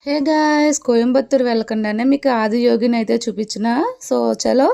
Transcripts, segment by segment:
Hey guys, Coimbatore వెళ్ళకుండానే మీకు ఆదియోగిని అయితే చూపించిన. సో చలో,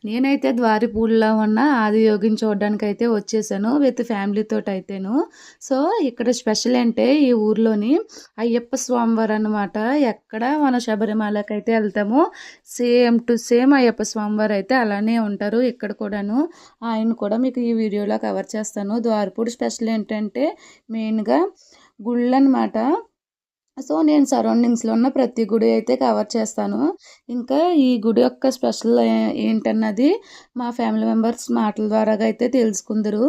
నేనైతే ద్వారిపూడిలో ఉన్న ఆదియోగిని చూడడానికి అయితే వచ్చేసాను విత్ ఫ్యామిలీతో అయితేను. సో ఇక్కడ స్పెషల్ అంటే ఈ ఊర్లోని అయ్యప్ప స్వామివారు అనమాట. ఎక్కడ మన శబరిమలకి అయితే వెళ్తామో సేమ్ టు సేమ్ అయ్యప్ప స్వామివారు అయితే అలానే ఉంటారు ఇక్కడ కూడాను. ఆయన కూడా మీకు ఈ వీడియోలో కవర్ చేస్తాను. ద్వారిపూడి స్పెషల్ ఏంటంటే మెయిన్గా గుళ్ళు అనమాట. సో నేను సరౌండింగ్స్లో ఉన్న ప్రతి గుడి అయితే కవర్ చేస్తాను. ఇంకా ఈ గుడి యొక్క స్పెషల్ ఏంటన్నది మా ఫ్యామిలీ మెంబర్స్ మాటల ద్వారా అయితే తెలుసుకుందరు.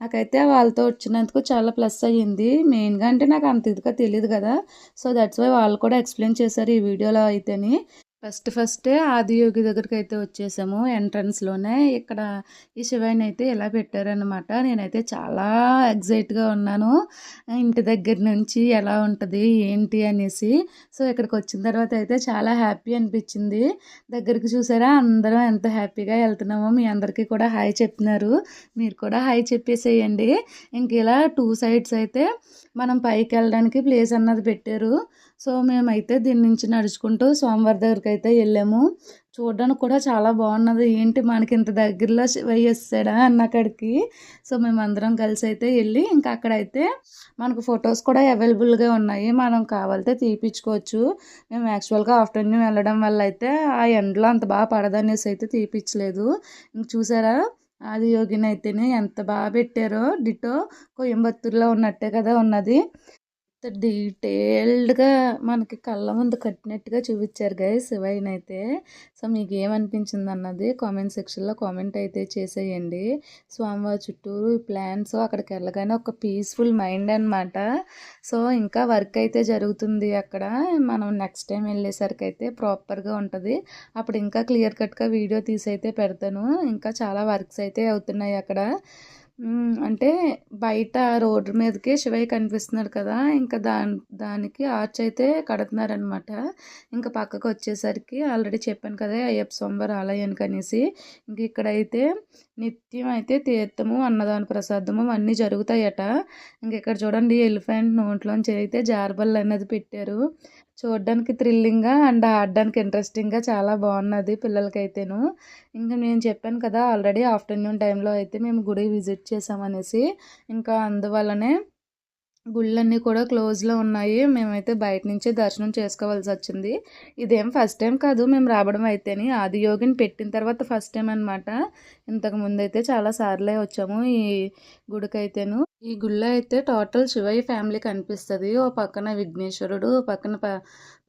నాకైతే వాళ్ళతో వచ్చినందుకు చాలా ప్లస్ అయ్యింది. మెయిన్గా అంటే నాకు అంత ఇదిగా తెలియదు కదా. సో దట్స్ వై వాళ్ళు కూడా ఎక్స్ప్లెయిన్ చేశారు ఈ వీడియోలో అయితేని. ఫస్టే ఆదియోగి దగ్గరికి అయితే వచ్చేసాము. ఎంట్రన్స్లోనే ఇక్కడ ఈ శివయ్యని అయితే ఇలా పెట్టారనమాట. నేనైతే చాలా ఎగ్జైట్గా ఉన్నాను, ఇంటి దగ్గర నుంచి ఎలా ఉంటుంది ఏంటి అనేసి. సో ఇక్కడికి వచ్చిన తర్వాత అయితే చాలా హ్యాపీ అనిపించింది. దగ్గరికి చూసారా, అందరం ఎంత హ్యాపీగా వెళ్తున్నామో. మీ అందరికీ కూడా హాయ్ చెప్తున్నారు, మీరు కూడా హాయ్ చెప్పేసేయండి. ఇంక ఇలా 2 సైడ్స్ అయితే మనం పైకి వెళ్ళడానికి ప్లేస్ అన్నది పెట్టారు. సో మేమైతే దీని నుంచి నడుచుకుంటూ స్వామివారి దగ్గరికి అయితే వెళ్ళాము. చూడడానికి కూడా చాలా బాగున్నది. ఏంటి మనకి ఇంత దగ్గరలో వేసేసాడా అన్నక్కడికి. సో మేమందరం కలిసి అయితే వెళ్ళి ఇంకా అక్కడైతే మనకు ఫొటోస్ కూడా అవైలబుల్గా ఉన్నాయి, మనం కావాలితే తీపించుకోవచ్చు. మేము యాక్చువల్గా ఆఫ్టర్నూన్ వెళ్ళడం వల్ల అయితే ఆ ఎండలో అంత బాగా పడదనేసి అయితే తీపించలేదు. ఇంక చూసారా, ఆదియోగిని అయితేనే ఎంత బాగా పెట్టారో. డిటో కోయంబత్తూర్లో ఉన్నట్టే కదా ఉన్నది. డీటెయిల్డ్గా మనకి కళ్ళ ముందు కట్టినట్టుగా చూపించారు గైస్ శివయ్యని అయితే. సో మీకు ఏమనిపించింది అన్నది కామెంట్ సెక్షన్లో కామెంట్ అయితే చేసేయండి. స్వామివారి చుట్టూరు ప్లాన్స్, అక్కడికి వెళ్ళగానే ఒక పీస్ఫుల్ మైండ్ అనమాట. సో ఇంకా వర్క్ అయితే జరుగుతుంది అక్కడ. మనం నెక్స్ట్ టైం వెళ్ళేసరికి అయితే ప్రాపర్గా ఉంటుంది. అప్పుడు ఇంకా క్లియర్ కట్గా వీడియో తీసి అయితే పెడతాను. ఇంకా చాలా వర్క్స్ అయితే అవుతున్నాయి అక్కడ. అంటే బయట రోడ్డు మీదకి శివయ్య కనిపిస్తున్నాడు కదా, ఇంకా దానికి ఆర్చ్ అయితే కడుతున్నారనమాట. ఇంకా పక్కకు వచ్చేసరికి ఆల్రెడీ చెప్పాను కదా అయ్యప్ప స్వామివారి ఆలయానికి అనేసి. ఇంక ఇక్కడైతే నిత్యం అయితే తీర్థము, అన్నదాన ప్రసాదము అన్నీ జరుగుతాయట. ఇంక ఇక్కడ చూడండి, ఎలిఫెంట్ నోట్లోంచి అయితే జారబల్ అనేది పెట్టారు. చూడడానికి థ్రిల్లింగ్గా అండ్ ఆడడానికి ఇంట్రెస్టింగ్గా చాలా బాగున్నది పిల్లలకైతేను. ఇంకా నేను చెప్పాను కదా ఆల్రెడీ ఆఫ్టర్నూన్ టైంలో అయితే మేము గుడి విజిట్ చేసామనేసి. ఇంకా అందువల్లనే గుళ్ళన్నీ కూడా క్లోజ్లో ఉన్నాయి. మేమైతే బయట నుంచి దర్శనం చేసుకోవాల్సి వచ్చింది. ఇదేం ఫస్ట్ టైం కాదు మేము రావడం అయితేని, ఆదియోగిని పెట్టిన తర్వాత ఫస్ట్ టైం అనమాట. ఇంతకు ముందు అయితే చాలా సార్లే వచ్చాము ఈ గుడికైతేను. ఈ గుళ్ళో అయితే టోటల్ శివయ్య ఫ్యామిలీ కనిపిస్తుంది. ఓ పక్కన విఘ్నేశ్వరుడు, ఓ పక్కన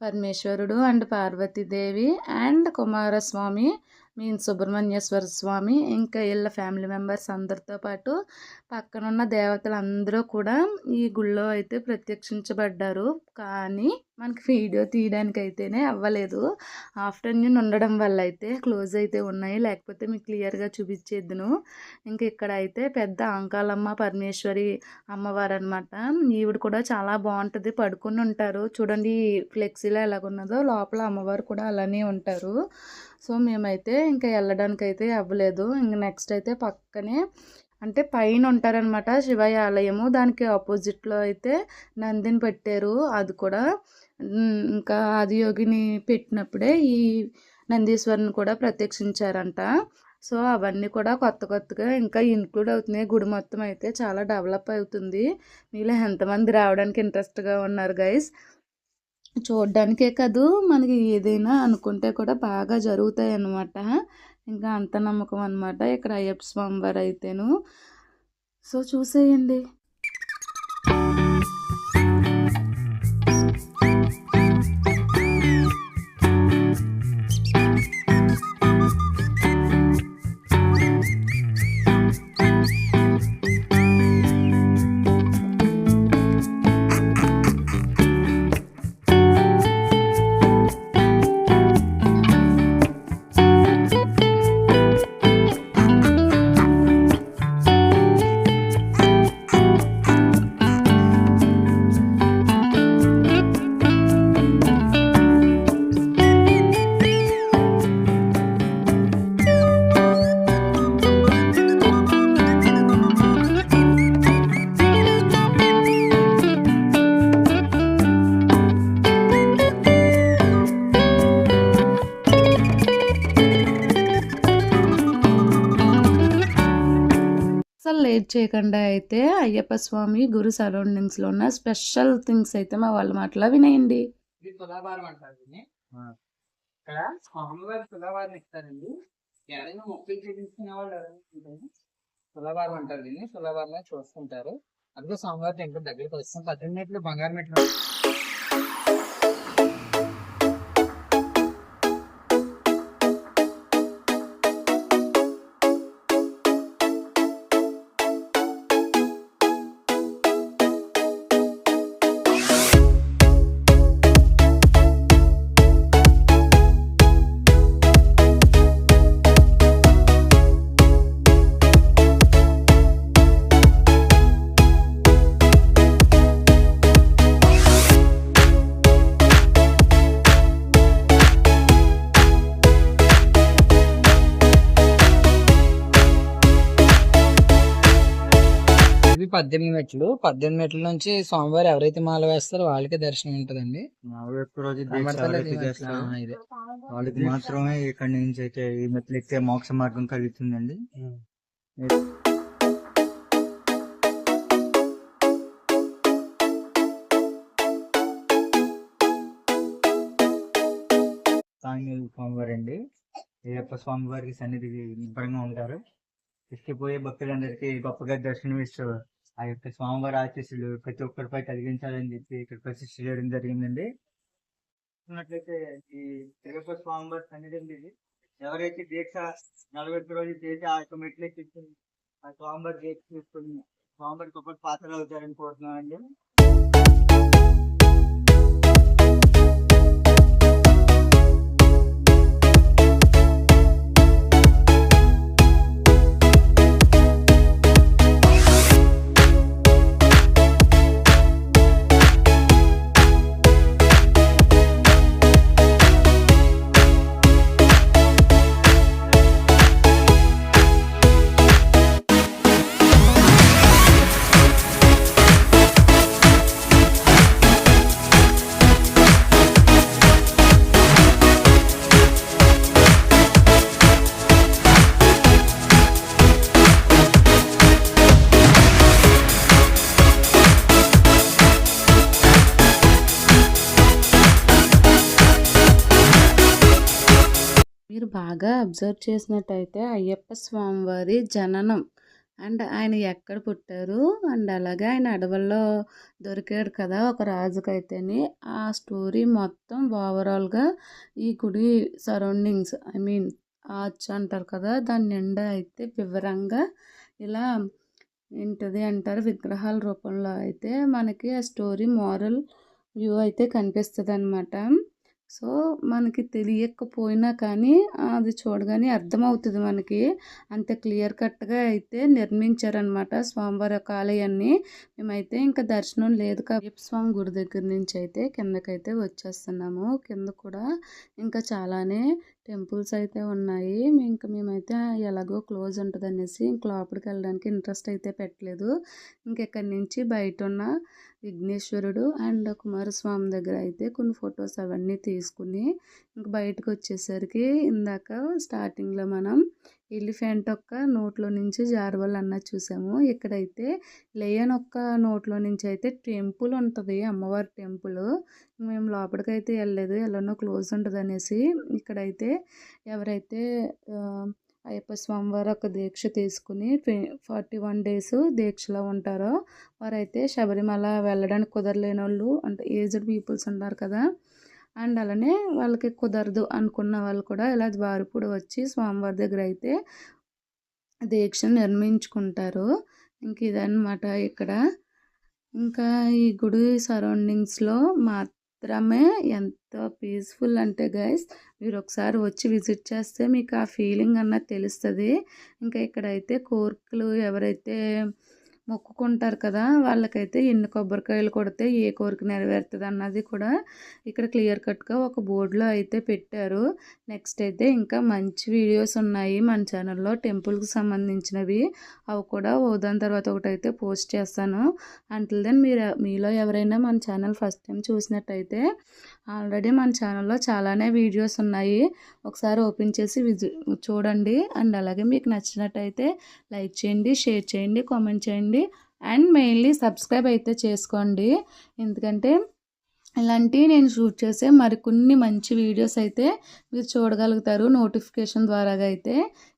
పరమేశ్వరుడు and Parvatidevi and Kumaraswamy mean Subrahmanyeswara Swamy, ఇంకా వీళ్ళ ఫ్యామిలీ మెంబర్స్ అందరితో పాటు పక్కనున్న దేవతలు అందరూ కూడా ఈ గుళ్ళో అయితే ప్రత్యక్షించబడ్డారు. కానీ మనకి వీడియో తీయడానికి అయితేనే అవ్వలేదు. ఆఫ్టర్నూన్ ఉండడం వల్ల అయితే క్లోజ్ అయితే ఉన్నాయి, లేకపోతే మీకు క్లియర్గా చూపించేద్దును. ఇంక ఇక్కడ అయితే పెద్ద అంకాలమ్మ పరమేశ్వరి అమ్మవారు అనమాట. ఈవిడ కూడా చాలా బాగుంటుంది, పడుకుని ఉంటారు. చూడండి ఫ్లెక్సీలో ఎలాగున్నదో, లోపల అమ్మవారు కూడా అలానే ఉంటారు. సో మేమైతే ఇంకా వెళ్ళడానికి అయితే అవ్వలేదు. ఇంక నెక్స్ట్ అయితే పక్కనే అంటే పైన ఉంటారనమాట శివయ్య ఆలయము, దానికి ఆపోజిట్లో అయితే నందిని పెట్టారు. అది కూడా ఇంకా ఆదియోగిని పెట్టినప్పుడే ఈ నందీశ్వరుని కూడా ప్రత్యక్షించారంట. సో అవన్నీ కూడా కొత్తగా ఇంకా ఇంక్లూడ్ అవుతున్నాయి. గుడి మొత్తం అయితే చాలా డెవలప్ అవుతుంది. మీలో ఎంతమంది రావడానికి ఇంట్రెస్ట్గా ఉన్నారు గైస్? చూడడానికే కాదు, మనకి ఏదైనా అనుకుంటే కూడా బాగా జరుగుతాయి అన్నమాట. ఇంకా అంత నమ్మకం అనమాట ఇక్కడ అయ్యప్ప స్వామి వారు అయితేను. సో చూసేయండి. చేయకుండా అయితే అయ్యప్ప స్వామి గురు సరౌండింగ్స్లో ఉన్న స్పెషల్ థింగ్స్ అయితే మా వాళ్ళ మాటలో వినేయండి. ఇది తులాభారం అంటారు దీన్ని. ఇక్కడ స్వామివారి తులాభారం ఇస్తారండి. ఎవరైనా మొక్కులు చెల్లించుకునే వాళ్ళు ఎవరైనా ఉంటే తులాభారం అంటారు దీన్ని. తులాభారం చూసుకుంటారు. అందుకే స్వామివారి టెంపుల్ దగ్గరికి వస్తాం. 18 మెట్లు బంగారు మెట్లు. ఇది 18 మెట్లు. 18 మెట్ల నుంచి స్వామివారు ఎవరైతే మాల వేస్తారో వాళ్ళకి దర్శనం ఉంటదండి. ఇదే వాళ్ళకి మాత్రమే ఇక్కడ నుంచి అయితే ఈ మెట్లు ఎక్కే మోక్ష మార్గం కలుగుతుందండి. స్వామివారి అండి, అయ్యప్ప స్వామివారికి సన్నిధి నిబ్బరంగా ఉంటారు. ఇష్టపోయే భక్తులందరికీ గొప్పగా దర్శనమిస్తూ ఆ యొక్క స్వామివారి ఆశీస్సులు ప్రతి ఒక్కరిపై కలిగించాలని చెప్పి ఇక్కడ ప్రతిష్ఠ చేయడం జరిగిందండి. చూసినట్లయితే ఈ అయ్యప్ప స్వామివారి సన్నిధి అండి ఇది. ఎవరైతే దీక్ష 41 రోజులు చేసి ఆ యొక్క మెట్లు ఎక్కి ఆ స్వామివారి దీక్ష తీసుకుని స్వామివారికి ఒకటి పాత్రలు అవుతారని కోరుతున్నానండి. మీరు బాగా అబ్జర్వ్ చేసినట్టయితే అయ్యప్ప స్వామివారి జననం అండ్ ఆయన ఎక్కడ పుట్టారు అండ్ అలాగే ఆయన అడవుల్లో దొరికాడు కదా ఒక రాజుకైతేని, ఆ స్టోరీ మొత్తం ఓవరాల్గా ఈ గుడి సరౌండింగ్స్ ఆర్చ్ అంటారు కదా దాని నిండా అయితే వివరంగా ఇలా ఏంటది అంటారు విగ్రహాల రూపంలో అయితే మనకి ఆ స్టోరీ మోరల్ వ్యూ అయితే కనిపిస్తుంది అనమాట. సో మనకి తెలియకపోయినా కానీ అది చూడగానే అర్థమవుతుంది మనకి. అంత క్లియర్ కట్గా అయితే నిర్మించారనమాట స్వామివారి యొక్క ఆలయాన్ని. మేమైతే ఇంకా దర్శనం లేదు కాబట్టి స్వామి గుడి దగ్గర నుంచి అయితే కిందకైతే వచ్చేస్తున్నాము. కింద కూడా ఇంకా చాలానే టెంపుల్స్ అయితే ఉన్నాయి. ఇంకా మేమైతే ఎలాగో క్లోజ్ ఉంటుంది అనేసి ఇంక లోపలికి వెళ్ళడానికి ఇంట్రెస్ట్ అయితే పెట్టలేదు. ఇంకెక్కడి నుంచి బయట ఉన్న విఘ్నేశ్వరుడు అండ్ కుమారస్వామి దగ్గర అయితే కొన్ని ఫొటోస్ అవన్నీ తీసుకుని ఇంక బయటకు వచ్చేసరికి ఇందాక స్టార్టింగ్లో మనం ఎలిఫెంట్ యొక్క నోట్లో నుంచి జారవల్ అన్నది చూసాము. ఇక్కడైతే లేయన్ ఒక్క నోట్లో నుంచి అయితే టెంపుల్ ఉంటుంది, అమ్మవారి టెంపుల్. మేము లోపలికైతే వెళ్ళలేదు, ఎలానో క్లోజ్ ఉంటుంది అనేసి. ఇక్కడైతే ఎవరైతే అయ్యప్ప స్వామివారు ఒక దీక్ష తీసుకుని 41 డేస్ దీక్షలో ఉంటారో వారైతే శబరిమల వెళ్ళడానికి కుదరలేని వాళ్ళు అంటే ఏజ్డ్ పీపుల్స్ ఉంటారు కదా, అండ్ అలానే వాళ్ళకి కుదరదు అనుకున్న వాళ్ళు కూడా ఇలా ద్వారపూడి వచ్చి స్వామివారి దగ్గర అయితే దీక్ష నిర్మించుకుంటారు. ఇంక ఇదన్నమాట ఇక్కడ. ఇంకా ఈ గుడి సరౌండింగ్స్లో మాత్రమే ఎంత పీస్ఫుల్ అంటే గైస్, మీరు ఒకసారి వచ్చి విజిట్ చేస్తే మీకు ఆ ఫీలింగ్ అన్నది తెలుస్తుంది. ఇంకా ఇక్కడైతే కోరికలు ఎవరైతే మొక్కుకుంటారు కదా, వాళ్ళకైతే ఎన్ని కొబ్బరికాయలు కొడితే ఏ కోరిక నెరవేరుతుంది అన్నది కూడా ఇక్కడ క్లియర్ కట్గా ఒక బోర్డులో అయితే పెట్టారు. నెక్స్ట్ అయితే ఇంకా మంచి వీడియోస్ ఉన్నాయి మన ఛానల్లో టెంపుల్కి సంబంధించినవి. అవి కూడా దాని తర్వాత ఒకటైతే పోస్ట్ చేస్తాను. అంటిల్ దెన్ మీలో ఎవరైనా మన ఛానల్ ఫస్ట్ టైం చూసినట్టయితే ఆల్రెడీ మన ఛానల్లో చాలానే వీడియోస్ ఉన్నాయి. ఒకసారి ఓపెన్ చేసి చూడండి. అండ్ అలాగే మీకు నచ్చినట్టయితే లైక్ చేయండి, షేర్ చేయండి, కామెంట్ చేయండి అండ్ మెయిన్లీ సబ్స్క్రైబ్ అయితే చేసుకోండి. ఎందుకంటే ఇలాంటివి నేను షూట్ చేసే మరికొన్ని మంచి వీడియోస్ అయితే మీరు చూడగలుగుతారు నోటిఫికేషన్ ద్వారా. అయితే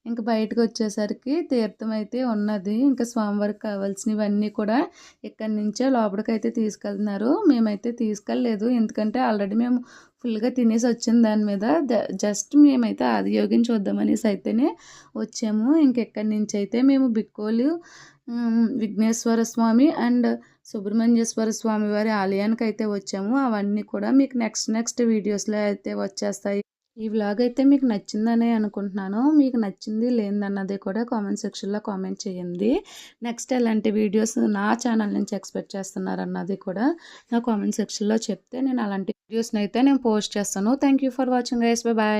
ఇంకా బయటకు వచ్చేసరికి తీర్థం అయితే ఉన్నది. ఇంకా స్వామివారికి కావాల్సినవన్నీ కూడా ఇక్కడి నుంచే లోపలికి అయితే తీసుకెళ్తున్నారు. మేమైతే తీసుకెళ్ళలేదు, ఎందుకంటే ఆల్రెడీ మేము ఫుల్గా తినేసి వచ్చిన దాని మీద జస్ట్ మేమైతే ఆదియోగిని చూద్దామనేసి అయితేనే వచ్చాము. ఇంకెక్కడి నుంచి అయితే మేము బిక్కోలు విఘ్నేశ్వర స్వామి అండ్ సుబ్రహ్మణ్యేశ్వర స్వామి వారి ఆలయానికి అయితే వచ్చాము. అవన్నీ కూడా మీకు నెక్స్ట్ వీడియోస్లో అయితే వచ్చేస్తాయి. ఈ వ్లాగ్ అయితే మీకు నచ్చిందని అనుకుంటున్నాను. మీకు నచ్చింది లేదన్నది కూడా కామెంట్ సెక్షన్లో కామెంట్ చేయండి. నెక్స్ట్ ఎలాంటి వీడియోస్ నా ఛానల్ నుంచి ఎక్స్పెక్ట్ చేస్తున్నారన్నది కూడా నా కామెంట్ సెక్షన్లో చెప్తే నేను అలాంటి వీడియోస్ని అయితే నేను పోస్ట్ చేస్తాను. Thank you for watching guys. Bye.